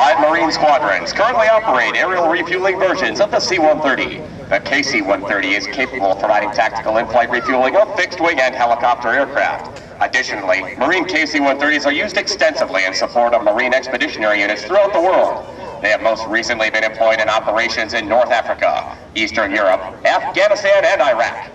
5 Marine squadrons currently operate aerial refueling versions of the C-130. The KC-130 is capable of providing tactical in-flight refueling of fixed-wing and helicopter aircraft. Additionally, Marine KC-130s are used extensively in support of Marine expeditionary units throughout the world. They have most recently been employed in operations in North Africa, Eastern Europe, Afghanistan, and Iraq.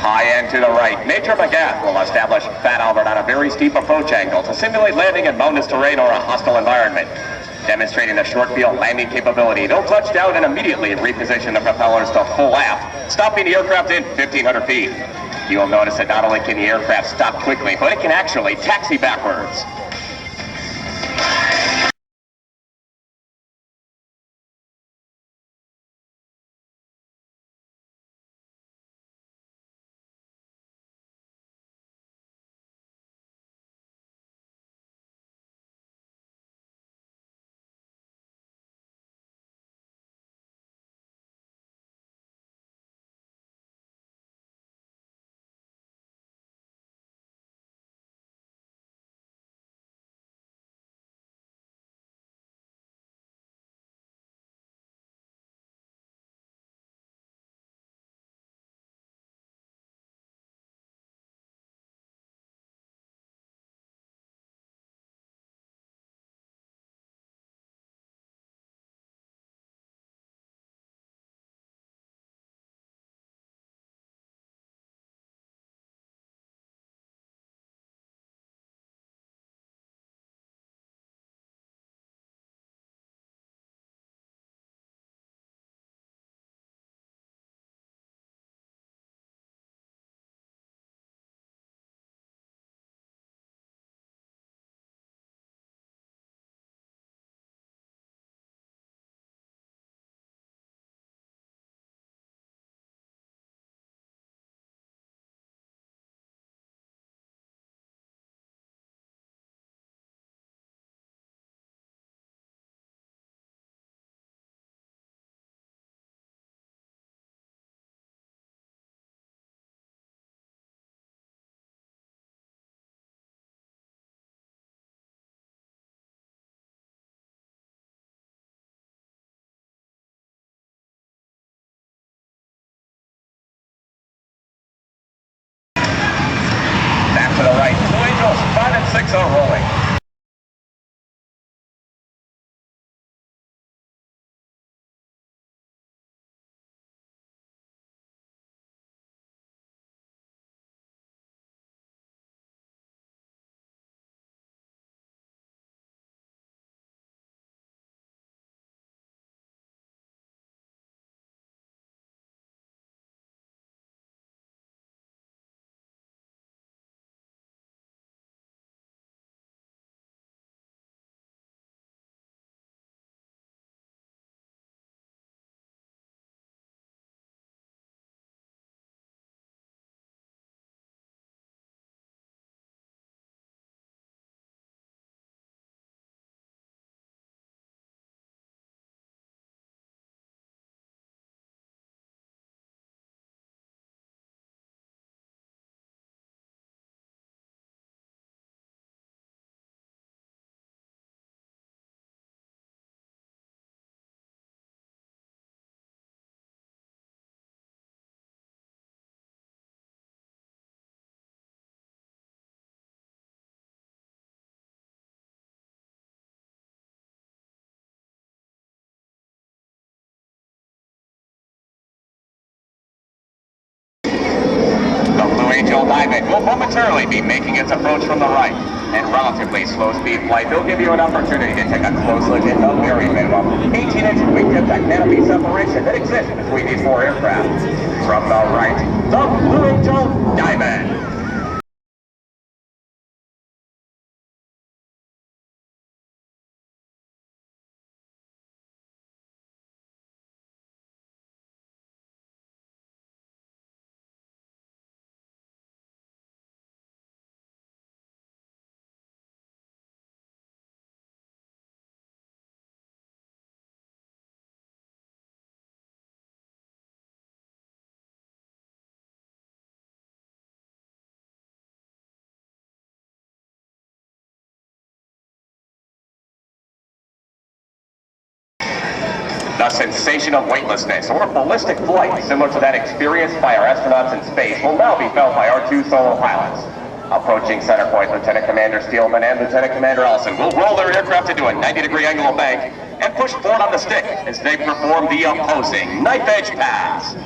High end to the right, Major McGath will establish Fat Albert on a very steep approach angle to simulate landing in mountainous terrain or a hostile environment. Demonstrating the short field landing capability, they'll touch down and immediately reposition the propellers to full aft, stopping the aircraft in 1,500 feet. You'll notice that not only can the aircraft stop quickly, but it can actually taxi backwards. will momentarily be making its approach from the right. In relatively slow speed flight, they'll give you an opportunity to take a close look at the very minimum 18-inch wingtip canopy separation that exists between these four aircraft. From the right, the Blue Angel Diamond. The sensation of weightlessness or ballistic flight, similar to that experienced by our astronauts in space, will now be felt by our two solo pilots. Approaching center point, Lieutenant Commander Steelman and Lieutenant Commander Ellison will roll their aircraft into a 90-degree angle of bank and push forward on the stick as they perform the opposing knife edge pass.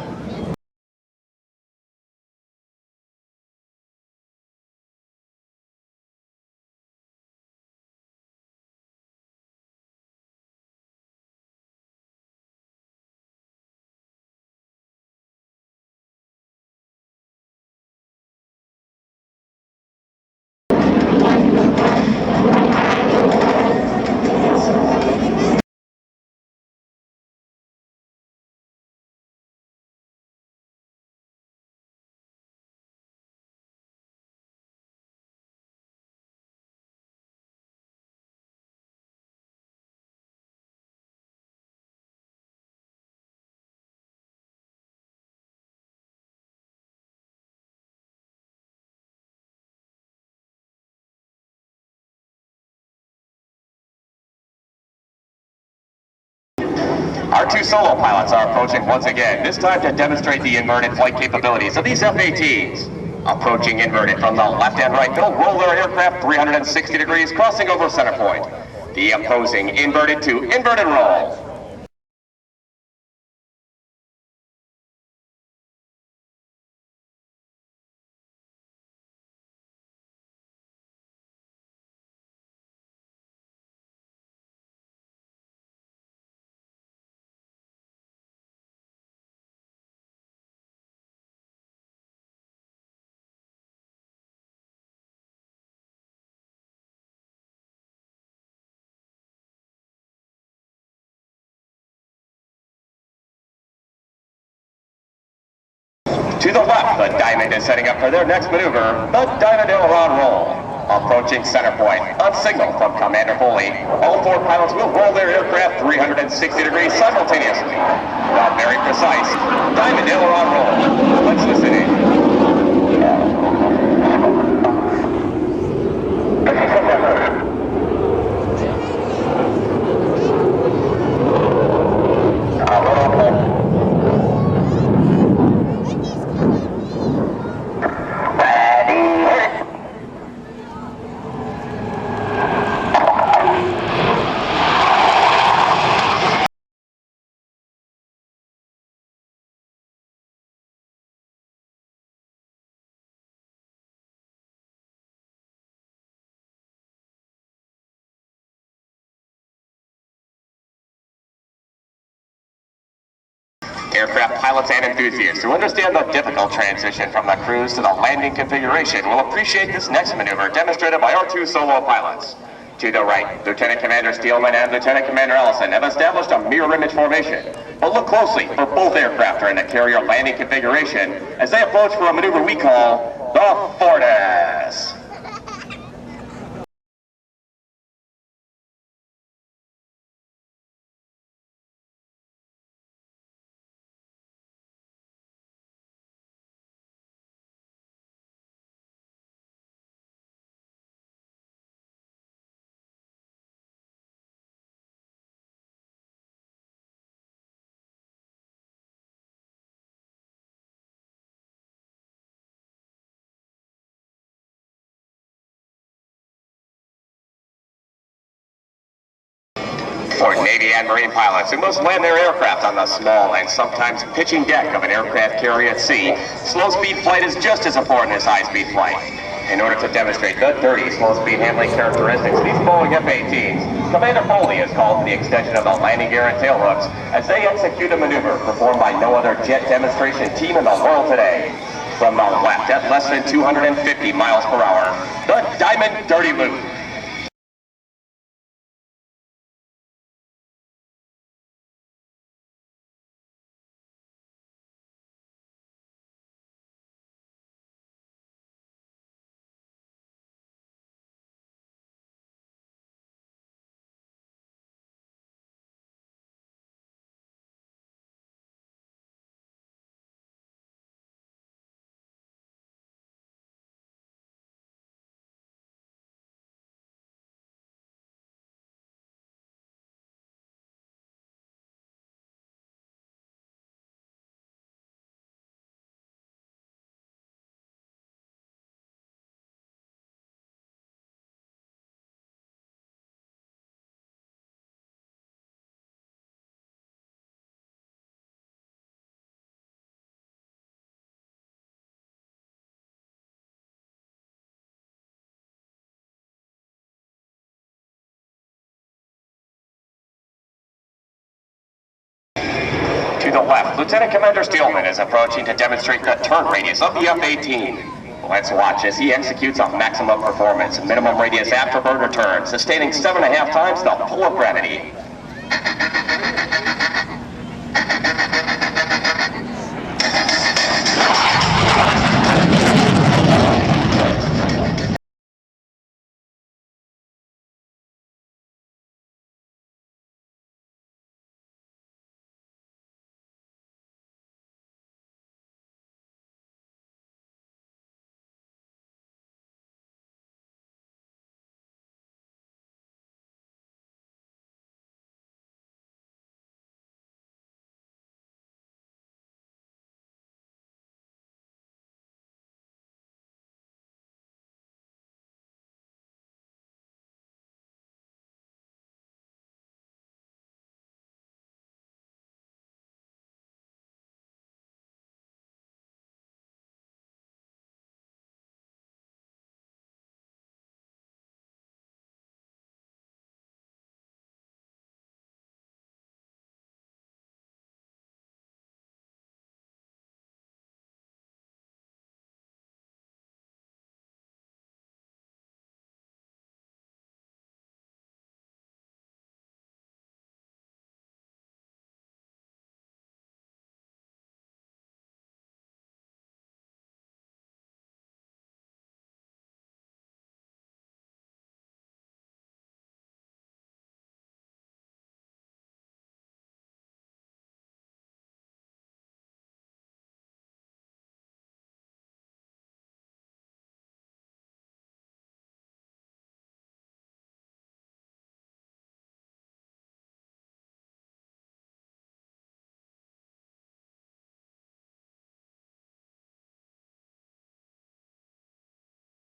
Our two solo pilots are approaching once again, this time to demonstrate the inverted flight capabilities of these F-18s. Approaching inverted from the left and right, they'll roll their aircraft 360 degrees, crossing over center point. The opposing inverted to inverted roll. To the left, the Diamond is setting up for their next maneuver, the Diamond aileron roll. Approaching center point, on signal from Commander Foley, all four pilots will roll their aircraft 360 degrees simultaneously. The very precise Diamond aileron roll. Let's listen in. Aircraft pilots and enthusiasts who understand the difficult transition from the cruise to the landing configuration will appreciate this next maneuver demonstrated by our two solo pilots. To the right, Lieutenant Commander Steelman and Lieutenant Commander Ellison have established a mirror image formation. But look closely, for both aircraft are in the carrier landing configuration as they approach for a maneuver we call the Fortis. For Navy and Marine pilots who must land their aircraft on the small and sometimes pitching deck of an aircraft carrier at sea, slow-speed flight is just as important as high-speed flight. In order to demonstrate the dirty slow-speed handling characteristics of these Boeing F-18s, Commander Foley is called to the extension of the landing gear and tailhooks as they execute a maneuver performed by no other jet demonstration team in the world today. From the left at less than 250 miles per hour, the Diamond Dirty Loop. To the left, Lieutenant Commander Steelman is approaching to demonstrate the turn radius of the F-18. Let's watch as he executes a maximum performance minimum radius afterburner turn, sustaining 7.5 times the pull of gravity.